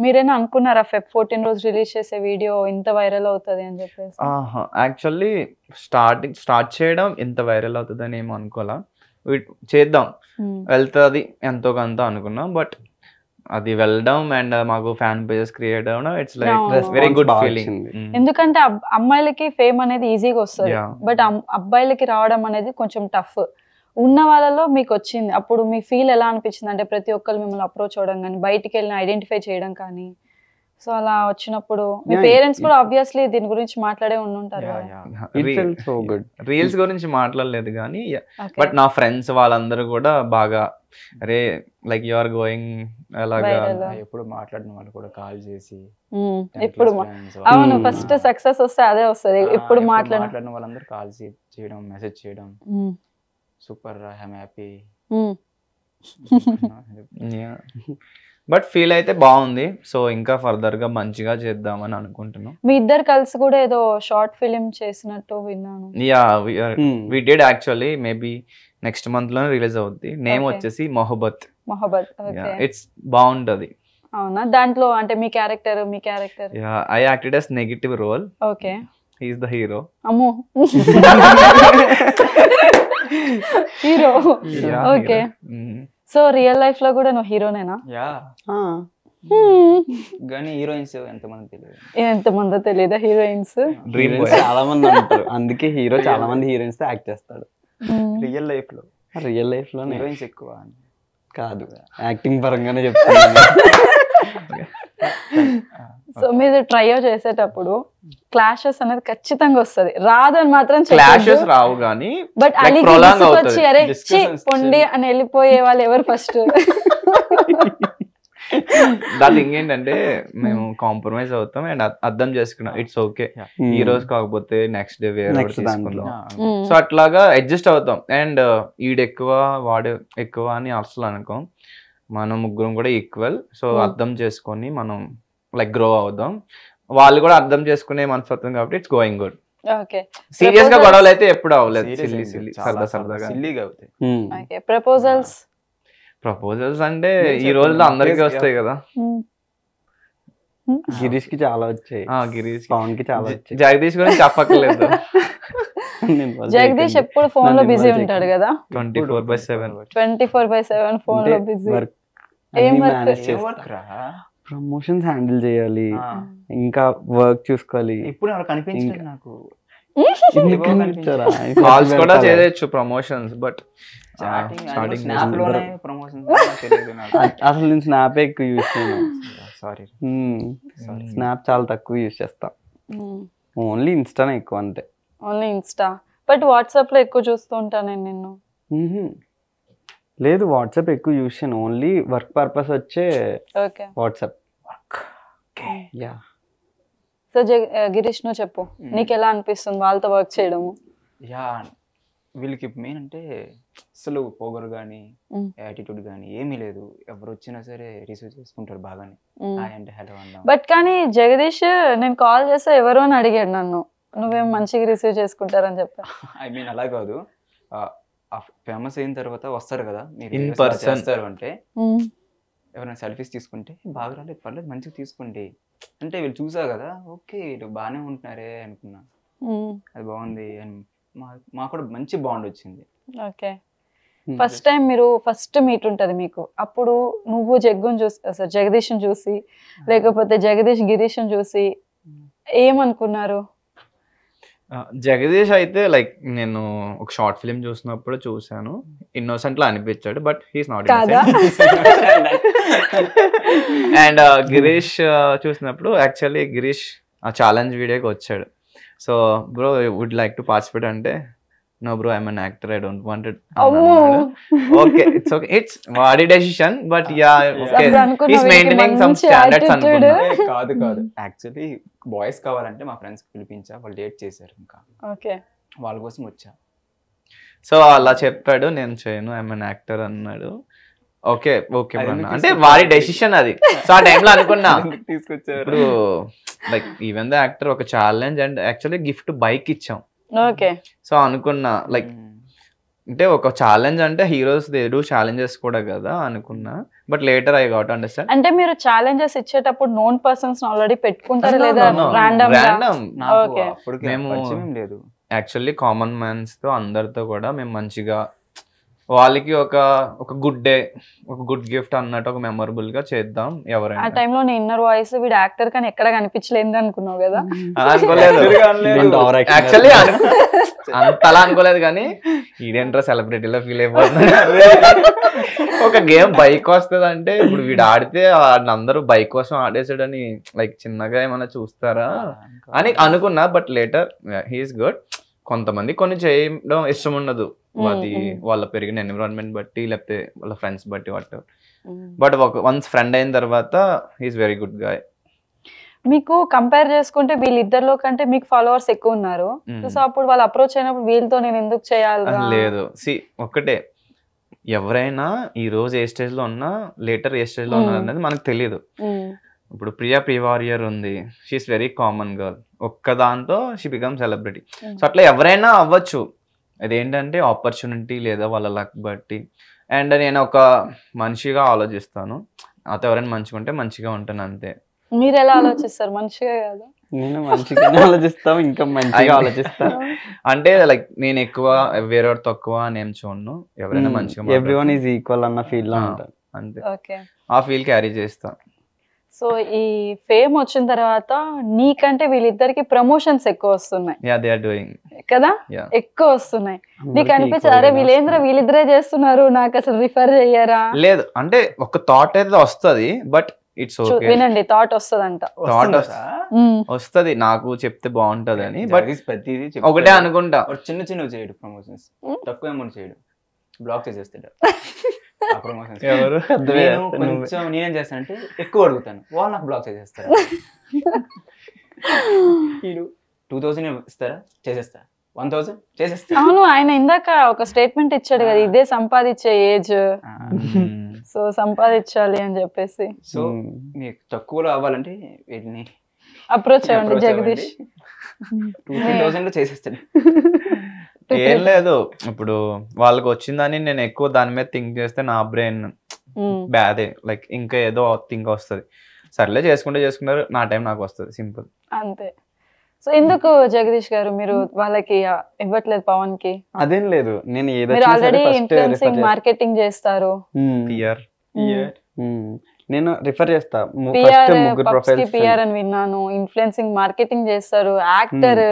మీరేనా అనుకున్నారా Feb 14 రోజు రిలీజ్ చేసే వీడియో ఇంత వైరల్ అవుతుంది అని చెప్పేసి? యాక్చువల్లీ స్టార్ట్ చేయడం ఇంత వైరల్ అవుతుందని ఏమో అనుకోవాలా, చేద్దాం వెళ్తుంది ఎంతో కొంత అనుకున్నాం. బట్ అది వెళ్ళడం అండ్ మాకు ఫ్యాన్ పేజెస్ క్రియేట్ అవ్వడం, it's like very good feeling. ఎందుకంటే అమ్మాయిలకి ఫేమ్ అనేది ఈజీగా వస్తుంది, బట్ అబ్బాయిలకి రావడం అనేది కొంచెం టఫ్. ఉన్న వాళ్ళలో మీకు వచ్చింది, అప్పుడు మీ ఫీల్ ఎలా అనిపించింది? అంటే ప్రతి ఒక్కరు మిమ్మల్ని అప్రోచ్ అవ్వడం కానీ, బయటికి వెళ్ళి ఐడెంటిఫై చేయడం కానీ, సో అలా వచ్చినప్పుడు మీ పేరెంట్స్ కూడా ఆబ్వియస్లీ దీని గురించి మాట్లాడే ఉండుంటారు. రీల్స్ గురించి మాట్లాడలేదు కానీ, బట్ నా ఫ్రెండ్స్ వాళ్ళందరూ కూడా బాగా అరే లైక్ యు ఆర్ గోయింగ్ అలాగా ఎప్పుడు మాట్లాడిన వాళ్ళు కూడా కాల్ చేసి ఇప్పుడు అవును ఫస్ట్ సక్సెస్ వస్తే అదే వస్తుంది. ఇప్పుడు మాట్లాడిన వాళ్ళందరూ కాల్ చేయడం, మెసేజ్ చేయడం, super I'm happy. But feel అయితే బాగుంది. సో ఇంకా ఫర్దర్ గా మంచిగా చేద్దామని అనుకుంటున్నాం. మీ ఇద్దరు కలిసి కూడా ఏదో షార్ట్ ఫిలిం చేసినట్టు విన్నాను. Yeah we did actually, maybe next month లోనే రిలీజ్ అవుద్ది. నేమ్ వచ్చేసి మొహబత్. ఇట్స్ బాగుంటది. అవునా? దాంట్లో అంటే మీ character I acted as negative role. Okay, he is the hero. అమ్మో hero. Okay, so real life లో కూడా నువ్వు హీరోనేనా? యా కానీ హీరోయిన్స్ ఎంతమందో తెలియదా? హీరోయిన్స్ చాలా మంది ఉంటారు, అందుకే హీరో చాలా మంది హీరోయిన్స్ తో యాక్ట్ చేస్తాడు. రియల్ లైఫ్ లో హీరోయిన్స్ ఎక్కువ కాదు, యాక్టింగ్ పరంగానే చెప్తాను. సో మీరు ట్రై చేసేటప్పుడు క్లాషెస్ అనేది ఖచ్చితంగా వస్తుంది, రాదని మాత్రం క్లాషెస్ రావు కానీ, బట్ అది వచ్చి అరే పొండి అని వెళ్ళిపోయే వాళ్ళు ఎవరు ఫస్ట్? దాని ఇంకేంటంటే మేము కాంప్రమైజ్ అవుతాం అండ్ అర్థం చేసుకున్నాం, ఇట్స్ ఓకే ఈ రోజు కాకపోతే నెక్స్ట్ డే వేరే తీసుకుందాం. సో అట్లాగా అడ్జస్ట్ అవుతాం. అండ్ ఈడు ఎక్కువ వాడు ఎక్కువ అని అసలు అనుకోం, మనం ముగ్గురం కూడా ఈక్వల్. సో అర్థం చేసుకొని మనం లైక్ గ్రో అవుదాం. వాళ్ళు కూడా అర్థం చేసుకునే మనస్తత్వం కాబట్టి ఇట్స్ గోయింగ్ గుడ్. సీరియస్ గా గొడవలు అయితే ఎప్పుడు అవ్వలేదు, సరదాగా అవుతాయి. ప్రపోజల్స్ అంటే ఈ రోజుల్లో అందరికీ వస్తాయి కదా. గిరీష్ కి చాలా వచ్చాయి, గిరీష్ పవన్ కి చాలా వచ్చాయి. జగదీష్ గురించి చెప్పక్కర్లేదు. జగదీష్ ఎప్పుడు ఫోన్ లో బిజీ ఉంటాడు కదా, 24/7 ఫోన్ లో బిజీ. ప్రమోషన్స్ హ్యాండిల్ చేయాలి, ఇంకా వర్క్ చూసుకోవాలి. ఇప్పుడు కనిపించలేదు నాకు, కాల్స్ కూడా చేయొచ్చు ప్రమోషన్స్, బట్ అసలు నేను స్నాప్ ఎక్కువ యూజ్ చేయను. సారీ, స్నాప్ చాలా తక్కువ యూజ్ చేస్తా, ఓన్లీ ఇన్స్టానే ఎక్కువ. అంతే, ఓన్లీ ఇన్స్టా. బట్ వాట్సాప్ లో ఎక్కువ చూస్తూ ఉంటాను నేను నిన్ను. లేదు, వాట్సాప్ ఎక్కువ యూజ్ చేయను, ఓన్లీ వర్క్ పర్పస్ వచ్చే వాట్సాప్. యా. సో గిరీష్ నువ్వు చెప్పు, నీకు ఎలా అనిపిస్తుంది వాళ్ళతో వర్క్ చేయడము? యా, వీళ్ళకి మెయిన్ అంటే అసలు పొగరు కానీ యాటిట్యూడ్ కానీ ఏమీ లేదు, ఎవరు వచ్చినా సరే రిసీవ్ చేసుకుంటారు బాగానే. అంటే హలో అన్నా. బట్ కానీ జగదీష్ నేను కాల్ చేస్తే ఎవరో అని అడిగాడు నన్ను, నువ్వేం మంచిగా రిసీవ్ చేసుకుంటారని చెప్పా. ఐ మీన్ అలా కాదు, ఫేమస్ అయిన తర్వాత వస్తారు కదా మీరు చేస్తారు అంటే, ఎవరైనా సెల్ఫీస్ తీసుకుంటే బాగా రాలేదు పర్లేదు మంచిగా తీసుకోండి అంటే వీళ్ళు చూసా కదా, ఓకే వీళ్ళు బాగానే ఉంటున్నారే అనుకున్నా, అది బాగుంది అని మాకు కూడా మంచి బాండ్ వచ్చింది. ఓకే, ఫస్ట్ టైం మీరు ఫస్ట్ మీట్ ఉంటది మీకు, అప్పుడు నువ్వు జగ్గుని చూసి జగదీష్ని చూసి లేకపోతే జగదీష్ గిరీష్ని చూసి ఏమనుకున్నారు? జగదీష్ అయితే లైక్ నేను ఒక షార్ట్ ఫిల్మ్ చూసినప్పుడు చూసాను, ఇన్నోసెంట్ లా అనిపించాడు, but he's not innocent. And Girish చూసినప్పుడు యాక్చువల్లీ గిరీష్ ఆ ఛాలెంజ్ వీడియోకి వచ్చాడు. So bro would like to participate అంటే, no bro I'm an actor, I don't want it. Okay, it's okay, it's వాడి decision, but yeah okay he's maintaining some standards అనుకుంటా. కాదు actually boys కావాలంటే మా friends పిలిపించా, వాళ్ళు date చేశారు, ఇంకా okay వాళ్ళ కోసం వచ్చా. సో అలా చెప్పాడు, నేను చేయను ఐఎమ్ అన్ యాక్టర్ అన్నాడు. ఓకే అంటే వాడి డెసిషన్ అది. సో ఆ టైంలో అనుకున్నా తీసుకొచ్చారు లైక్ ఈవెన్ ద యాక్టర్ ఒక challenge and actually gift bike ఇచ్చాం. ఓకే, సో అనుకున్నా లైక్ అంటే ఒక ఛాలెంజ్ అంటే హీరోస్ దే డూ ఛాలెంజెస్ కూడా కదా అనుకున్నా, but later I got understand. అంటే మీరు ఛాలెంజెస్ ఇచ్చేటప్పుడు నోన్ పర్సన్స్ ఆల్రెడీ పెట్టుకుంటారా లేదా రాండమ్ Okay. మేము లేదు యాక్చువల్లీ కామన్ మ్యాన్స్ తో అందరితో కూడా మేము మంచిగా వాళ్ళకి ఒక గుడ్ డే, ఒక గుడ్ గిఫ్ట్ అన్నట్టు ఒక మెమరబుల్ గా చేద్దాం ఆ ఎవరైనా. టైంలో నీ ఇన్నర్ వాయిస్ వీడు యాక్టర్ కానీ ఎక్కడ కనిపించలేదు అనుకున్నావు కదా. అలా అనుకోలేదు యాక్చువల్లీ, అంతలా అనుకోలేదు కానీ ఈడేంట్రా సెలబ్రిటీలో ఫీల్ అయిపోతున్నాడు. ఒక గేమ్ బైక్ వస్తుంది అంటే ఇప్పుడు వీడు ఆడితే అందరూ బైక్ కోసం ఆడేసాడని లైక్ చిన్నగా ఏమైనా చూస్తారా అని అనుకున్నా, బట్ లేటర్ హీఈస్ గుడ్. కొంతమంది కొన్ని చేయడం ఇష్టం ఉండదు, అది వాళ్ళ పెరిగిన ఎన్విరాన్మెంట్ బట్టి లేకపోతే వాళ్ళ ఫ్రెండ్స్ బట్టి వాట్. బట్ వన్స్ ఫ్రెండ్ అయిన తర్వాత హీఈస్ వెరీ గుడ్ గాయ్. మీకు కంపేర్ చేసుకుంటే వీళ్ళిద్దరిలో కంటే మీకు ఫాలోవర్స్ ఎక్కువ ఉన్నారు, సో అప్పుడు వాళ్ళు అప్రోచ్ అయినప్పుడు వీళ్ళతో నేను ఎందుకు చేయాలి? లేదు, సి ఒక్కటే, ఎవరైనా ఈ రోజు ఏ స్టేజ్ లో ఉన్నా లేటర్ ఏ స్టేజ్ లో ఉన్నా అనేది మనకు తెలియదు. ఇప్పుడు ప్రియా వారియర్ ఉంది, షీఈస్ వెరీ కామన్ గర్ల్, ఒక్క దాంతో షీ బికమ్ సెలబ్రిటీ. సో అట్లా ఎవరైనా అవ్వచ్చు, అదేంటంటే ఆపర్చునిటీ లేదా వాళ్ళ లక్ బట్టి. అండ్ నేను ఒక మనిషిగా ఆలోచిస్తాను, నాతో ఎవరైనా మంచిగా ఉంటే మంచిగా ఉంటాను అంతే. మీరు ఎలా ఆలోచిస్తారు? మంచిగా కాదు, నేను మంచిగానే ఆలోచిస్తాను, ఇంకా మంచిగా ఆలోచిస్తాను. అంటే లైక్ నేను ఎక్కువ వేరే తక్కువ అని ఏం చూడను, ఎవరైనా మంచిగా ఎవ్రీవన్ ఈజ్ ఈక్వల్ అన్న ఫీల్ లో ఉంటాను అంతే. ఓకే, ఆ ఫీల్ క్యారీ చేస్తా. సో ఈ ఫేమ్ వచ్చిన తర్వాత నీకంటే వీళ్ళిద్దరికి ప్రమోషన్స్ ఎక్కువ వస్తున్నాయి కదా, ఎక్కువ వస్తున్నాయి. నీకు అనిపించదు అరే వీళ్ళేంద్ర వీళ్ళిద్దరే చేస్తున్నారు, నాకు అసలు రిఫర్ చెయ్యరా? లేదు, అంటే ఒక థాట్ అయితే వస్తుంది, బట్ ఇట్స్ ఓకే. వినండి, థాట్ వస్తుందంట, థాట్ వస్తుంది, నాకు చెప్తే బాగుంటది అని. బట్ ఒకటే అనుకుంటా, చిన్న చిన్న చేయడు ప్రమోషన్స్, తక్కువ అమౌంట్ చేయడు, బ్లాక్ చేసేస్తాడు. ఎవరు కొంచెం నేనేం చేస్తానంటే ఎక్కువ అడుగుతాను, వాళ్ళు నాకు బ్లాక్ చేసేస్తారు. 2000 ఇస్తారా, చేసేస్తా. 1000 చేసేస్తా. అవును, ఆయన ఇందాక ఒక స్టేట్మెంట్ ఇచ్చాడు కదా, ఇదే సంపాదించే ఏజ్, సో సంపాదించాలి అని చెప్పేసి. సో మీకు తక్కువలో అవ్వాలంటే వీటిని అప్రోచ్ అవ్వండి జగదీష్. 2000 లో చేసేస్తాడు. ఏం లేదు, ఇప్పుడు వాళ్ళకి వచ్చిందని నేను ఎక్కువ దాని మీద థింక్ చేస్తే నా బ్రెయిన్ బ్యాదే, లైక్ ఇంకా ఏదో థింక్ వస్తుంది. సర్లే చేసుకుంటారు, నా టైం నాకు వస్తుంది, సింపుల్ అంతే. సో ఎందుకు జగదీష్ గారు మీరు వాళ్ళకి ఇవ్వట్లేదు పవన్ కి? అదేం లేదు, నేను మీరు ఆల్రెడీ ఇన్ఫ్లుయెన్సింగ్ మార్కెటింగ్ చేస్తారు, నేను రిఫర్ చేస్తా. పిఆర్ అని విన్నాను, ఇన్ఫ్లుయెన్సింగ్ మార్కెటింగ్ చేస్తారు, యాక్టర్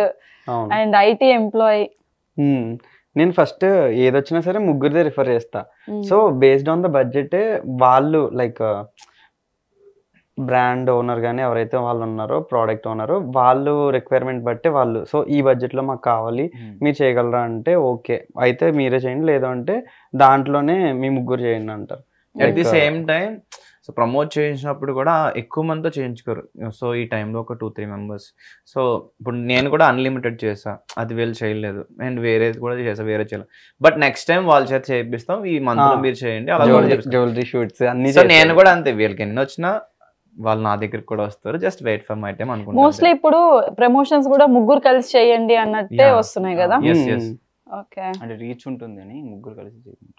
అండ్ ఐటీ ఎంప్లాయీ. నేను ఫస్ట్ ఏదొచ్చినా సరే ముగ్గురిదే రిఫర్ చేస్తా. So based on the budget వాళ్ళు లైక్ బ్రాండ్ ఓనర్ కానీ ఎవరైతే వాళ్ళు ఉన్నారో, ప్రోడక్ట్ ఓనర్, వాళ్ళు రిక్వైర్మెంట్ బట్టి వాళ్ళు, సో ఈ బడ్జెట్ లో మాకు కావాలి, మీరు చేయగలరా అంటే ఓకే అయితే మీరే చేయండి, లేదు అంటే దాంట్లోనే మీ ముగ్గురు చేయండి అంటారు. At the same time so promote చేయించినప్పుడు కూడా ఎక్కువ మందితో చేయించుకోరు. సో ఈ టైంలో ఒక 2-3 మెంబర్స్. సో ఇప్పుడు నేను కూడా అన్లిమిటెడ్ చేసా, అది వీళ్ళు చేయలేదు, అండ్ వేరేది కూడా చేసా, వేరే చేయలేదు. బట్ నెక్స్ట్ టైం వాళ్ళ చేత చేయిస్తాం, ఈ మంత్ లో మీరు చేయండి, అలా జ్యువెలరీ షూట్స్ అన్ని. సో నేను కూడా అంతే, వీళ్ళకి ఎన్ని వచ్చినా వాళ్ళు నా దగ్గరికి కూడా వస్తారు, just wait for my time అనుకుంటా. మోస్ట్లీ ఇప్పుడు ప్రమోషన్స్ కూడా ముగ్గురు కలిసి చేయండి అన్నట్టే వస్తున్నాయి కదా. yes ఓకే, అంటే రీచ్ ఉంటుందని ముగ్గురు కలిసి చేయండి.